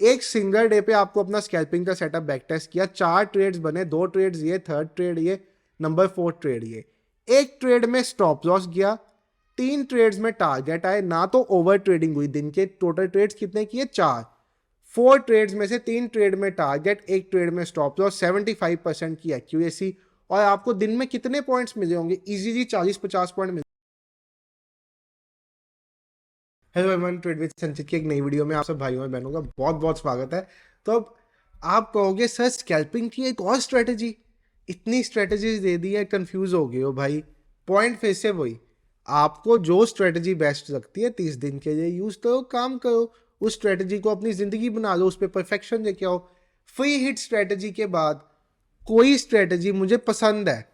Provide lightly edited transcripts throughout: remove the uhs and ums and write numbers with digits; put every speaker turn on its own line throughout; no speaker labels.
एक single day पे आपको अपना स्कैल्पिंग का सेटअप बैक टेस्ट किया, 4 ट्रेड्स बने, 2 ट्रेड्स ये, थर्ड ट्रेड ये, नंबर 4 ट्रेड ये। एक ट्रेड में स्टॉप लॉस गया, 3 ट्रेड्स में टारगेट आए, ना तो ओवर ट्रेडिंग हुई। दिन के टोटल ट्रेड्स कितने किए? 4। 4 ट्रेड्स में से 3 ट्रेड में टारगेट, एक ट्रेड में स्टॉप लॉस, 75% की एक्यूरेसी। और आपको दिन में कितने पॉइंट्स मिले होंगे? इजीली 40-50 पॉइंट मिले। हेलो एवरीवन, ट्रेड विद संचित की एक नई वीडियो में आप सब भाइयों और बहनों का बहुत बहुत स्वागत है। तो अब आप कहोगे सर स्कैल्पिंग की एक और स्ट्रेटजी, इतनी स्ट्रेटजीज दे दी है, कंफ्यूज हो गए हो भाई। पॉइंट फिर से वही, आपको जो स्ट्रेटजी बेस्ट लगती है 30 दिन के लिए यूज करो, काम करो, उस स्ट्रेटजी को अपनी जिंदगी बना लो, उस पर परफेक्शन लेके आओ। फ्री हिट स्ट्रेटजी के बाद कोई स्ट्रेटजी मुझे पसंद है।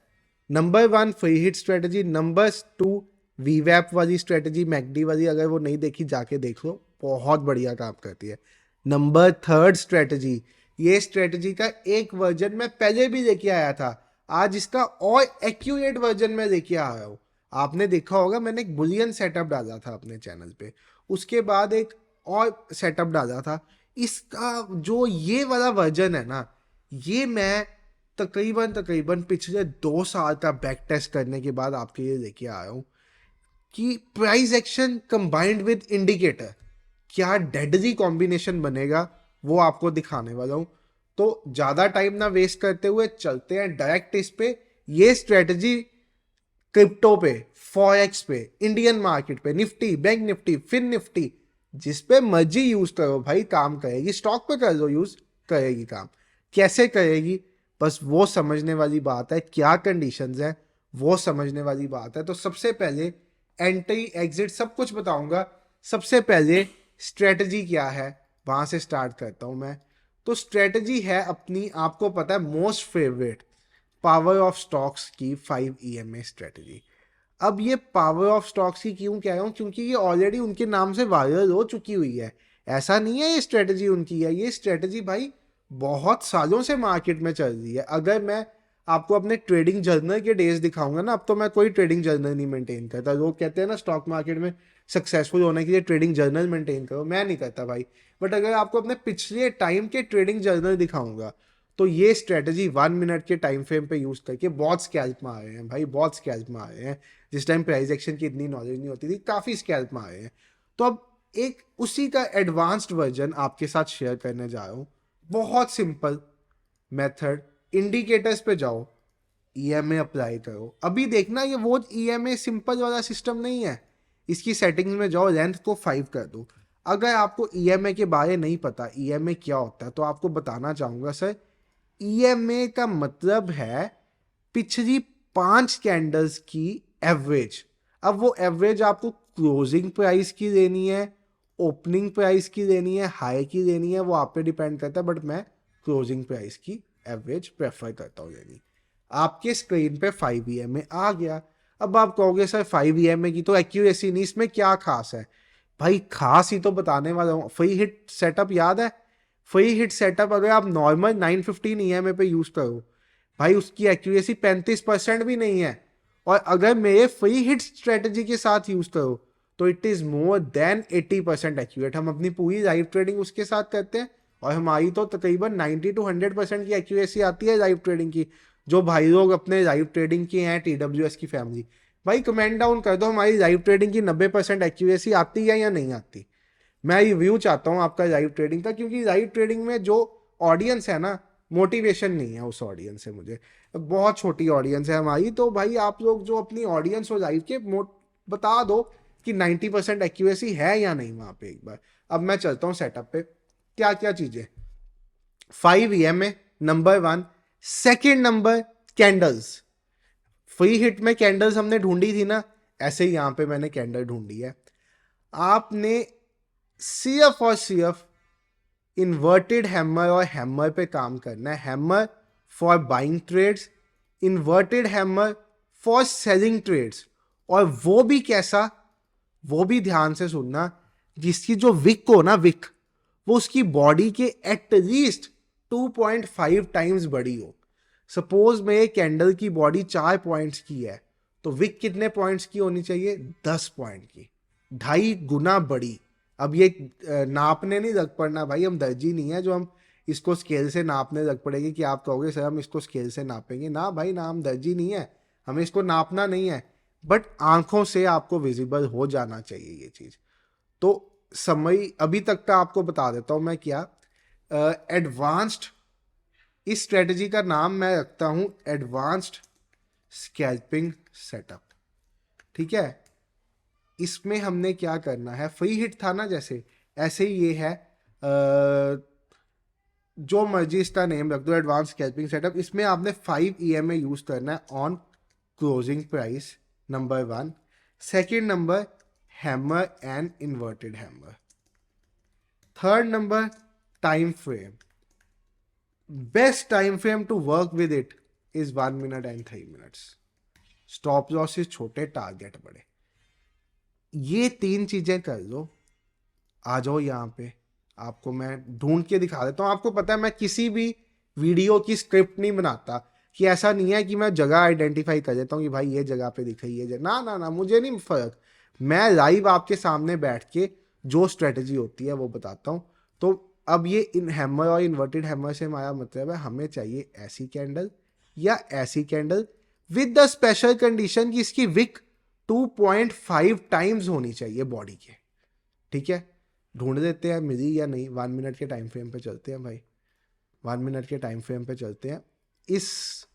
Number 1 free hit strategy, number 2 वीवैप वाली स्ट्रेटजी, मैकडी वाली, अगर वो नहीं देखी जाके देख लो, बहुत बढ़िया काम करती है। नंबर 3 स्ट्रेटजी, ये स्ट्रेटजी का एक वर्जन मैं पहले भी लेके आया था, आज इसका और एक्यूरेट वर्जन में लेके आ रहा हूँ। आपने देखा होगा मैंने एक बुलियन सेटअप डाला था अपने चैनल पे, उसके बाद एक और सेटअप डाला था। इसका जो ये वाला वर्जन है ना, ये मैं तकरीबन तकरीबन पिछले 2 साल का बैक टेस्ट करने के बाद आपके लिए लेके आया हूँ कि price action combined with indicator क्या डेडली कॉम्बिनेशन बनेगा, वो आपको दिखाने वाला हूँ। तो ज़्यादा टाइम ना वेस्ट करते हुए चलते हैं डायरेक्ट इस पे। ये स्ट्रेटजी क्रिप्टो पे, फॉरेक्स पे, इंडियन मार्केट पे, Nifty, bank Nifty, fin Nifty, जिस पे मर्जी यूज करो भाई, काम करेगी। स्टॉक पे कर लो यूज, करेगी काम। कैसे करेगी, बस वो समझने वाली बात है, क्या कंडीशंस है वो समझने वाली बात है। तो सबसे पहले एंट्री एग्जिट सब कुछ बताऊंगा। सबसे पहले स्ट्रेटजी क्या है, वहां से स्टार्ट करता हूं मैं। तो स्ट्रेटजी है अपनी, आपको पता है, most favourite power of stocks की 5 EMA स्ट्रेटजी। अब ये पावर ऑफ स्टॉक्स की क्यों कह रहा हूं, क्योंकि ये ऑलरेडी उनके नाम से वायरल हो चुकी हुई है। ऐसा नहीं है ये स्ट्रेटजी उनकी है, ये स्ट्रेटजी भाई बहुत सालों से मार्केट में चल रही है। अगर मैं आपको अपने ट्रेडिंग जर्नल के डेज दिखाऊंगा ना, अब तो मैं कोई ट्रेडिंग जर्नल नहीं मेंटेन करता। लोग कहते हैं ना स्टॉक मार्केट में सक्सेसफुल होने के लिए ट्रेडिंग जर्नल मेंटेन करो, मैं नहीं करता भाई। बट अगर आपको अपने पिछले टाइम के ट्रेडिंग जर्नल दिखाऊंगा, तो ये स्ट्रेटजी 1 मिनट के टाइम फ्रेम पे यूज करके बहुत स्कैल्प में आ रहे हैं भाई, बहुत स्कैल्प में आ रहे हैं। जिस टाइम प्राइस एक्शन की इतनी नॉलेज नहीं होती थी, काफी स्कैल्प में आ रहे हैं। तो अब एक उसी का एडवांस्ड वर्जन आपके साथ शेयर करने जा रहा हूं। बहुत सिंपल मेथड, इंडिकेटर्स पे जाओ, ईएमए अप्लाई करो। अभी देखना ये वो ईएमए सिंपल वाला सिस्टम नहीं है। इसकी सेटिंग्स में जाओ, लेंथ को 5 कर दो। अगर आपको ईएमए के बारे नहीं पता ईएमए क्या होता है, तो आपको बताना चाहूंगा सर, ईएमए का मतलब है पिछली 5 कैंडल्स की एवरेज। अब वो एवरेज आपको क्लोजिंग प्राइस की लेनी है, ओपनिंग प्राइस की लेनी है, हाई की लेनी है, वो आप पे डिपेंड करता है। बट मैं क्लोजिंग प्राइस की एवरेज प्रेफर करता हूँ लेनी। आपके स्क्रीन पे 5 EMA आ गया। अब आप कहोगे सर 5 EMA की तो एक्यूरेसी नहीं, इसमें क्या खास है? भाई खास ही तो बताने वाला हूँ। फ्री हिट सेटअप याद है? फ्री हिट सेटअप अगर आप नॉर्मल 915 EMA पे यूज करो भाई, उसकी एक्यूरेसी 35% भी नहीं है। और अगर मेरे फ्री हिट स्ट्रेटजी के साथ यूज करो तो it is more than 80% accurate. हम अपनी पूरी लाइव ट्रेडिंग उसके साथ करते हैं, और हमारी तो तकरीबन 90 to 100% की एक्यूरेसी आती है लाइव ट्रेडिंग की। जो भाई लोग अपने लाइव ट्रेडिंग की हैं, TWS की फैमिली, भाई कमेंट डाउन कर दो, हमारी लाइव ट्रेडिंग की 90% एक्यूरेसी आती है या नहीं आती। मैं रिव्यू चाहता हूँ आपका लाइव ट्रेडिंग का, क्योंकि लाइव ट्रेडिंग में जो ऑडियंस है ना, मोटिवेशन नहीं है उस ऑडियंस से। मुझे बहुत छोटी ऑडियंस है हमारी, तो भाई आप लोग जो अपनी ऑडियंस हो लाइव के, बता दो कि 90% एक्यूरेसी है या नहीं वहां पे एक बार। अब मैं चलता हूँ सेटअप पे, क्या क्या चीजें। 5 EMA number 1। Second number, candles. Free hit में कैंडल्स हमने ढूंढी थी ना, ऐसे ही यहां पे मैंने कैंडल ढूंढी है। आपने सिर्फ और सिर्फ इन्वर्टेड हैमर और हैमर पे काम करना है। Hammer for buying trades, inverted hammer for selling trades. और वो भी कैसा, वो भी ध्यान से सुनना, जिसकी जो विक हो ना, विक, वो उसकी बॉडी के एटलीस्ट 2.5 टाइम्स बड़ी हो। सपोज मेरे कैंडल की बॉडी 4 पॉइंट्स की है, तो विक कितने पॉइंट्स की होनी चाहिए? 10 पॉइंट की, 2.5 गुना बड़ी। अब ये नापने नहीं रख पड़ना भाई, हम दर्जी नहीं है जो हम इसको स्केल से नापने रख पड़ेंगे कि आप कहोगे सर हम इसको स्केल से नापेंगे। ना भाई ना, हम दर्जी नहीं है, हमें इसको नापना नहीं है, बट आंखों से आपको विजिबल हो जाना चाहिए ये चीज़। तो समय अभी तक का आपको बता देता हूँ मैं क्या। एडवांस्ड, इस स्ट्रेटजी का नाम मैं रखता हूँ एडवांस्ड स्कैल्पिंग सेटअप। ठीक है, इसमें हमने क्या करना है, फ्री हिट था ना जैसे, ऐसे ही ये है, जो मर्जी इसका नेम रख दो, एडवांस स्कैल्पिंग सेटअप। इसमें आपने 5 EMA यूज करना है on closing price, number 1। Second number, hammer and inverted hammer. Third number, time frame. Best time frame to work with it is 1 minute and 3 minutes. Stop losses छोटे, target बड़े। ये 3 चीजें कर लो। आ जाओ यहाँ पे, आपको मैं ढूंढ के दिखा देता हूँ। आपको पता है मैं किसी भी वीडियो की स्क्रिप्ट नहीं बनाता, कि ऐसा नहीं है कि मैं जगह आइडेंटिफाई कर देता हूँ कि भाई ये जगह पे दिखाई, ये जगह, ना ना ना, मुझे नहीं फर्क। मैं लाइव आपके सामने बैठ के जो स्ट्रेटजी होती है वो बताता हूँ। तो अब ये इन हैमर और इन्वर्टेड हैमर से हमारा मतलब है, हमें चाहिए ऐसी कैंडल या ऐसी candle with the special condition कि इसकी विक 2.5 टाइम्स होनी चाहिए बॉडी के। ठीक है, ढूंढ देते हैं मिली या नहीं। 1 मिनट के टाइम फ्रेम पे चलते हैं भाई, 1 मिनट के टाइम फ्रेम पे चलते हैं। इस,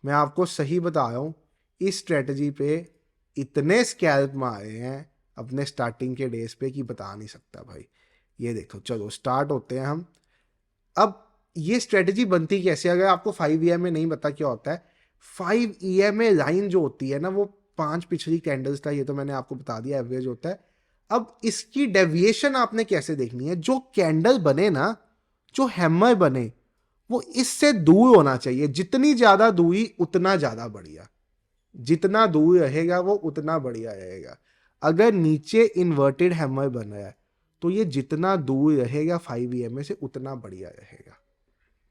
मैं आपको सही बता रहा हूँ, इस स्ट्रेटजी पे इतने स्कैल्प मारे हैं अपने स्टार्टिंग के डेज पे कि बता नहीं सकता भाई। ये देखो, चलो स्टार्ट होते हैं हम। अब ये स्ट्रेटजी बनती कैसे, अगर आपको 5 EMA नहीं पता क्या होता है, 5 EMA लाइन जो होती है ना, वो 5 पिछली कैंडल्स का, ये तो मैंने आपको बता दिया, एवरेज होता है। अब इसकी डेविएशन आपने कैसे देखनी है, जो कैंडल बने ना, जो हैमर बने, वो इससे दूर होना चाहिए। जितनी ज्यादा दूरी उतना ज्यादा बढ़िया, जितना दूर रहेगा वो उतना बढ़िया रहेगा। अगर नीचे इन्वर्टेड हैमर बन रहा है तो ये जितना दूर रहेगा 5 EMA से उतना बढ़िया रहेगा।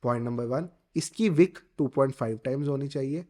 पॉइंट नंबर 1, इसकी विक 2.5 टाइम्स होनी चाहिए।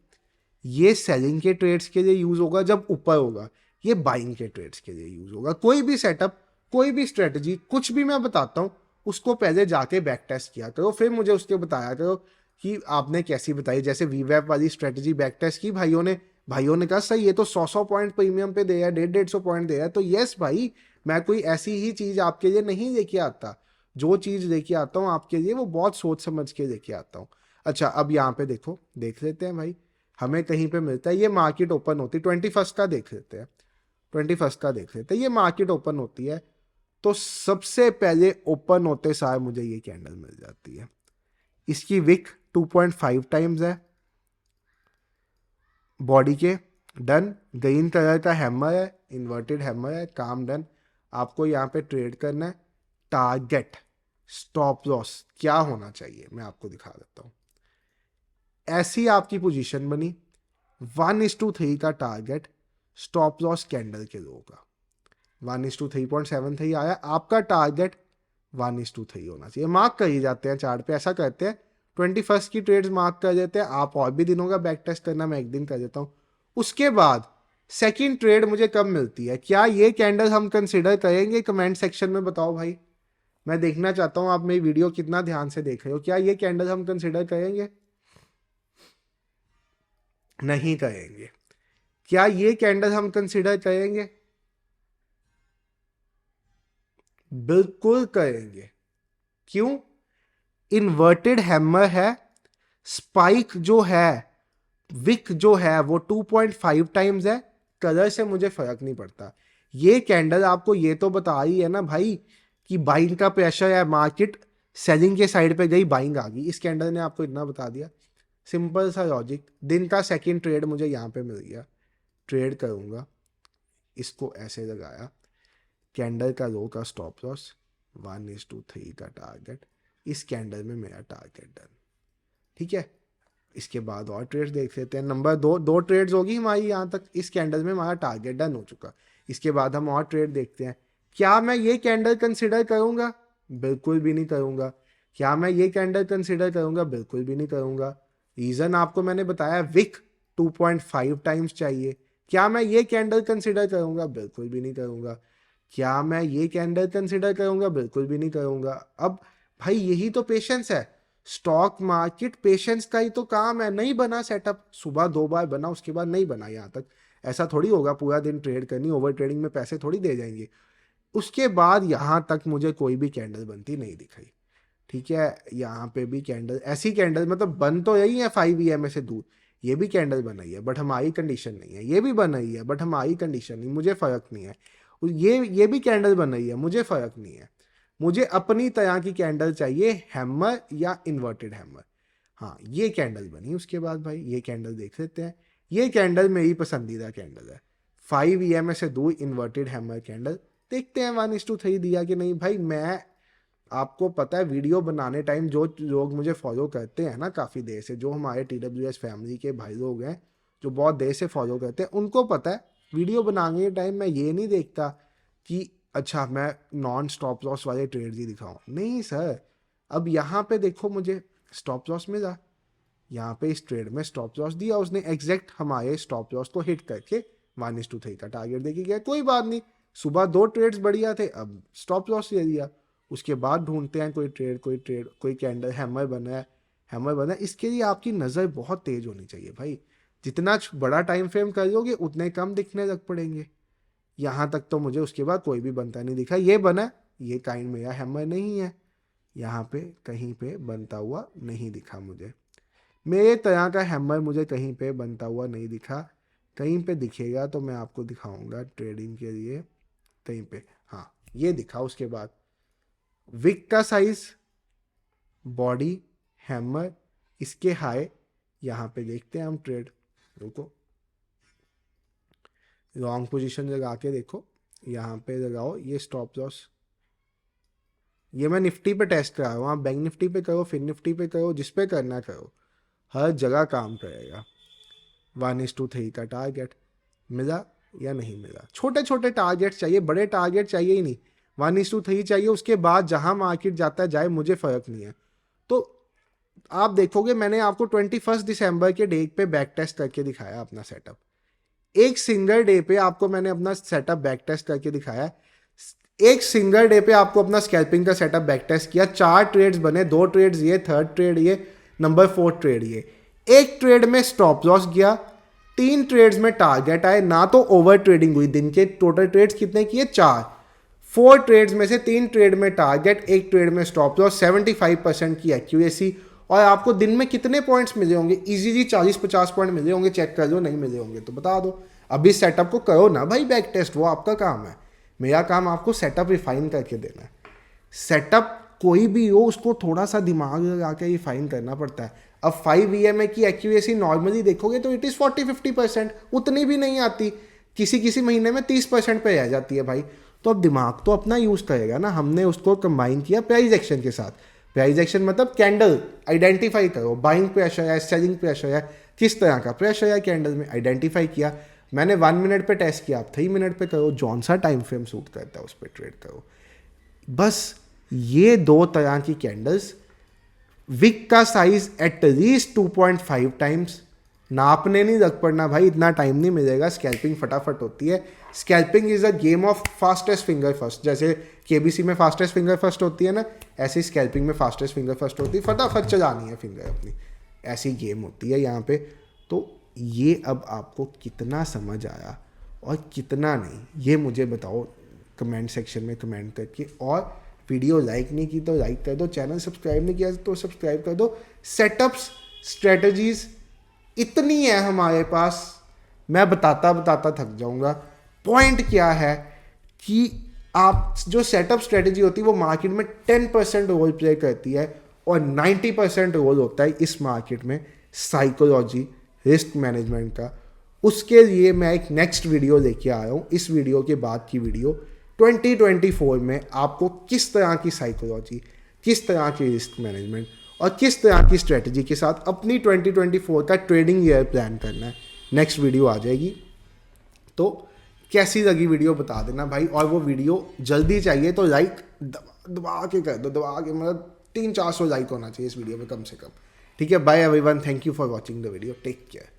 ये सेलिंग के ट्रेड्स के लिए यूज होगा जब ऊपर होगा, ये बाइंग के ट्रेड्स के लिए यूज होगा। कोई भी सेटअप, कोई भी स्ट्रेटजी, कुछ भी मैं बताता हूँ, उसको पहले जाके बैक टेस्ट किया करो, फिर मुझे उसके बताया करो कि आपने कैसी बताई। जैसे वीवैप वाली स्ट्रेटजी बैक टेस्ट की भाइयों ने कहा सही, ये तो 100 पॉइंट प्रीमियम पे दे रहा है, 150 पॉइंट दे रहा है, तो यस भाई, मैं कोई ऐसी ही चीज आपके लिए नहीं लेके आता। जो चीज लेके आता हूँ आपके लिए वो बहुत सोच समझ के लेके आता हूँ। अच्छा, अब यहाँ पे देखो, देख लेते हैं भाई, हमें कहीं पे मिलता है, ये मार्केट ओपन होती है 21 का, देख लेते हैं 21 का, देख लेते हैं। ये मार्केट ओपन होती है तो सबसे पहले ओपन होते सार मुझे ये कैंडल मिल जाती है। इसकी विक 2.5 टाइम्स है बॉडी के। डन, ग्रीन कलर का हैमर है, इन्वर्टेड हैमर है, काम डन। आपको यहाँ पे ट्रेड करना है। टारगेट, स्टॉप लॉस क्या होना चाहिए मैं आपको दिखा देता हूँ। ऐसी आपकी पोजीशन बनी, 1:3 का टारगेट, स्टॉप लॉस कैंडल के लो का 1:3.73 आया। आपका टारगेट 1:3 होना चाहिए। मार्क कर ही जाते हैं चार्ट पे, ऐसा करते हैं 21 की ट्रेड्स मार्क कर देते हैं। आप और भी दिनों का बैक टेस्ट करना, मैं एक दिन कर देता हूँ। उसके बाद सेकंड ट्रेड मुझे कब मिलती है, क्या ये कैंडल हम कंसिडर करेंगे, कमेंट सेक्शन में बताओ भाई। मैं देखना चाहता हूँ आप मेरी वीडियो कितना ध्यान से देख रहे हो। क्या ये कैंडल हम कंसिडर करेंगे, नहीं करेंगे। क्या ये कैंडल हम कंसिडर करेंगे, बिल्कुल करेंगे। क्यों, इन्वर्टेड हैमर है, स्पाइक जो है, विक जो है वो 2.5 टाइम्स है। कलर से मुझे फर्क नहीं पड़ता। ये कैंडल आपको ये तो बता रही है ना भाई कि बाइंग का प्रेशर है, मार्केट सेलिंग के साइड पे गई, बाइंग आ गई। इस कैंडल ने आपको इतना बता दिया, सिंपल सा लॉजिक। दिन का सेकंड ट्रेड मुझे यहाँ पे मिल गया, ट्रेड करूँगा, इसको ऐसे लगाया, कैंडल का लो का स्टॉप लॉस, 1:3 का टारगेट, इस कैंडल में मेरा टारगेट डन। ठीक है, इसके बाद और ट्रेड्स देख लेते हैं। नंबर 2 ट्रेड्स होगी हमारी यहाँ तक, इस कैंडल में हमारा टारगेट डन हो चुका। इसके बाद हम और ट्रेड देखते हैं। क्या मैं ये कैंडल कंसिडर करूँगा, बिल्कुल भी नहीं करूँगा। क्या मैं ये कैंडल कंसिडर करूँगा, बिल्कुल भी नहीं करूँगा। रीज़न आपको मैंने बताया, विक 2.5 टाइम्स चाहिए। क्या मैं ये कैंडल कंसिडर करूँगा, बिल्कुल भी नहीं करूँगा। क्या मैं ये कैंडल कंसिडर करूंगा? बिल्कुल भी नहीं करूंगा। अब भाई यही तो पेशेंस है, स्टॉक मार्केट पेशेंस का ही तो काम है। नहीं बना सेटअप, सुबह 2 बार बना उसके बाद नहीं बना, यहाँ तक ऐसा थोड़ी होगा पूरा दिन ट्रेड करनी, ओवर ट्रेडिंग में पैसे थोड़ी दे जाएंगे। उसके बाद यहाँ तक मुझे कोई भी कैंडल बनती नहीं दिखाई, ठीक है। यहाँ पे भी कैंडल, ऐसी कैंडल मतलब बन तो यही है 5 EMA से दूर, ये भी कैंडल बनाई है बट हमारी कंडीशन नहीं है, ये भी बनाई है बट हमारी कंडीशन नहीं, मुझे फ़र्क नहीं है। ये भी कैंडल बनाई है, मुझे फ़र्क नहीं है। मुझे अपनी तरह की कैंडल चाहिए, हैमर या इन्वर्टेड हैमर। हाँ ये कैंडल बनी, उसके बाद भाई ये कैंडल देख लेते हैं। ये कैंडल मेरी पसंदीदा कैंडल है, 5 EMA से दूर इन्वर्टेड हैमर कैंडल। देखते हैं 1:3 दिया कि नहीं। भाई मैं, आपको पता है वीडियो बनाने टाइम जो लोग मुझे फॉलो करते हैं ना काफ़ी देर से, जो हमारे TWS फैमिली के भाई लोग हैं जो बहुत देर से फॉलो करते हैं, उनको पता है वीडियो बनाने के टाइम मैं ये नहीं देखता कि अच्छा मैं नॉन स्टॉप लॉस वाले ट्रेड ही दिखाऊं। नहीं सर, अब यहाँ पे देखो मुझे स्टॉप लॉस मिला, यहाँ पे इस ट्रेड में स्टॉप लॉस दिया उसने, एग्जैक्ट हमारे स्टॉप लॉस को हिट करके 1:3 का टारगेट देके गया। कोई बात नहीं, सुबह 2 ट्रेड्स बढ़िया थे, अब स्टॉप लॉस दे दिया। उसके बाद ढूंढते हैं कोई कैंडल हैमर बना है, हैमर बना है। इसके लिए आपकी नज़र बहुत तेज होनी चाहिए भाई। जितना बड़ा टाइम फ्रेम कर लोगे उतने कम दिखने लग पड़ेंगे। यहाँ तक तो मुझे उसके बाद कोई भी बनता नहीं दिखा। ये बना, ये काइंड मेरा हैमर नहीं है, यहाँ पे कहीं पे बनता हुआ नहीं दिखा मुझे। मेरे तरह का हैमर मुझे कहीं पे बनता हुआ नहीं दिखा। कहीं पे दिखेगा तो मैं आपको दिखाऊंगा ट्रेडिंग के लिए, कहीं पे। हाँ ये दिखा। उसके बाद विक का साइज, बॉडी, हैमर, इसके हाई, यहाँ पे देखते हैं हम ट्रेड। रुको, लॉन्ग पोजीशन लगा के देखो, यहाँ पे लगाओ ये स्टॉप लॉस। ये मैं निफ्टी पे टेस्ट करा रहा हूँ, आप बैंक निफ्टी पे करो, फिर निफ्टी पे करो, जिस पे करना करो, हर जगह काम करेगा। 1:3 का टारगेट मिला या नहीं मिला? छोटे छोटे टारगेट चाहिए, बड़े टारगेट चाहिए ही नहीं। 1:3 चाहिए, उसके बाद जहां मार्केट जाता है जाए, मुझे फर्क नहीं है। तो आप देखोगे मैंने आपको 21 दिसंबर के डे पे बैक टेस्ट करके दिखाया अपना सेटअप। एक सिंगल डे पे आपको मैंने अपना सेटअप बैक टेस्ट करके दिखाया। एक सिंगल डे पे आपको अपना स्कैल्पिंग का सेटअप बैक टेस्ट किया। 4 ट्रेड्स बने, 2 ट्रेड्स ये, 3rd ट्रेड ये, नंबर 4th ट्रेड ये। एक ट्रेड में स्टॉप लॉस गया, 3 ट्रेड्स में टारगेट आए। ना तो ओवर ट्रेडिंग हुई, दिन के टोटल ट्रेड्स कितने किए? 4। 4 ट्रेड्स में से 3 ट्रेड में टारगेट, एक ट्रेड में स्टॉप लॉस, 75% की एक्यूरेसी। और आपको दिन में कितने पॉइंट्स मिले होंगे? इजीली 40-50 पॉइंट मिले होंगे। चेक कर दो, नहीं मिले होंगे तो बता दो। अभी सेटअप को करो ना भाई बैक टेस्ट, वो आपका काम है। मेरा काम आपको सेटअप रिफाइन करके देना है। सेटअप कोई भी हो उसको थोड़ा सा दिमाग लगा के रिफाइन करना पड़ता है। अब 5 EMA की एक्यूरेसी नॉर्मली देखोगे तो इट इज़ 40-50%, उतनी भी नहीं आती, किसी किसी महीने में 30% पे रह जाती है भाई। तो अब दिमाग तो अपना यूज़ करेगा ना। हमने उसको कंबाइन किया प्राइस एक्शन के साथ। प्राइस एक्शन मतलब कैंडल आइडेंटिफाई करो, बाइंग प्रेशर है, सेलिंग प्रेशर है, किस तरह का प्रेशर है कैंडल में, आइडेंटिफाई किया। मैंने 1 मिनट पे टेस्ट किया, आप 3 मिनट पे करो, जौन सा टाइम फ्रेम सूट करता है उस पर ट्रेड करो। बस ये 2 तरह की कैंडल्स। विक का साइज एटलीस्ट 2.5 टाइम्स। नापने नहीं लग पड़ना भाई, इतना टाइम नहीं मिलेगा। स्कैल्पिंग फटाफट होती है। Scalping is a game of fastest finger first. जैसे KBC में फास्टेस्ट फिंगर फर्स्ट होती है ना, ऐसे स्कैल्पिंग में फास्टेस्ट फिंगर फर्स्ट होती है। फटाफट चलानी है फिंगर अपनी, ऐसी गेम होती है यहाँ पे। तो ये अब आपको कितना समझ आया और कितना नहीं, ये मुझे बताओ कमेंट सेक्शन में कमेंट करके। और वीडियो लाइक नहीं की तो लाइक कर दो, चैनल सब्सक्राइब नहीं किया तो सब्सक्राइब कर दो। सेटअप्स, स्ट्रेटजीज इतनी है हमारे पास, मैं बताता बताता थक जाऊंगा। पॉइंट क्या है कि आप जो सेटअप स्ट्रेटजी होती है वो मार्केट में 10% रोल प्ले करती है और 90% रोल होता है इस मार्केट में साइकोलॉजी, रिस्क मैनेजमेंट का। उसके लिए मैं एक नेक्स्ट वीडियो लेके आया हूँ। इस वीडियो के बाद की वीडियो 2024 में आपको किस तरह की साइकोलॉजी, किस तरह की रिस्क मैनेजमेंट और किस तरह की स्ट्रेटजी के साथ अपनी 2024 का ट्रेडिंग ईयर प्लान करना है, नेक्स्ट वीडियो आ जाएगी। तो कैसी लगी वीडियो बता देना भाई। और वो वीडियो जल्दी चाहिए तो लाइक दबा के कर दो, दबा के, मतलब 300-400 लाइक होना चाहिए इस वीडियो में कम से कम। ठीक है, bye everyone, thank you for watching the video, take care.